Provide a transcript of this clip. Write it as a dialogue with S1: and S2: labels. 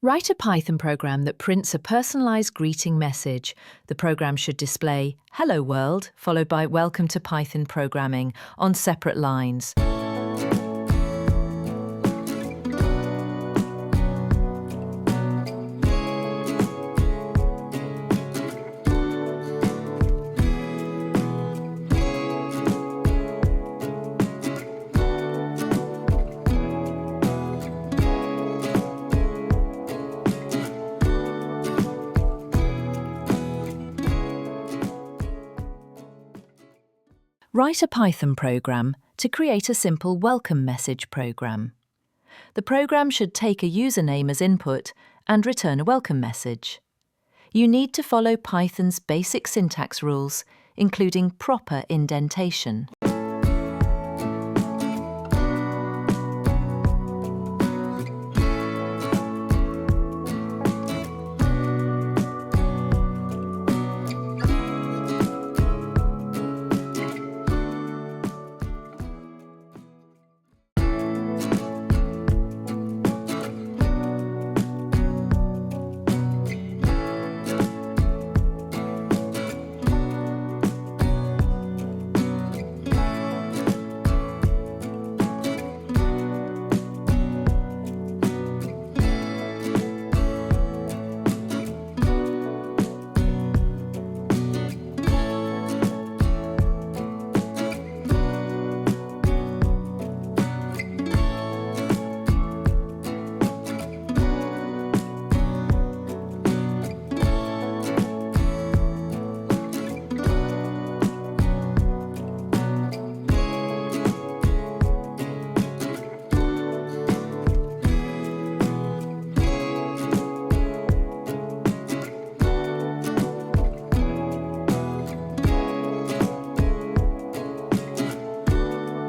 S1: Write a Python program that prints a personalized greeting message. The program should display "Hello World" followed by "Welcome to Python Programming" on separate lines. Write a Python program to create a simple welcome message program. The program should take a username as input and return a welcome message. You need to follow Python's basic syntax rules, including proper indentation.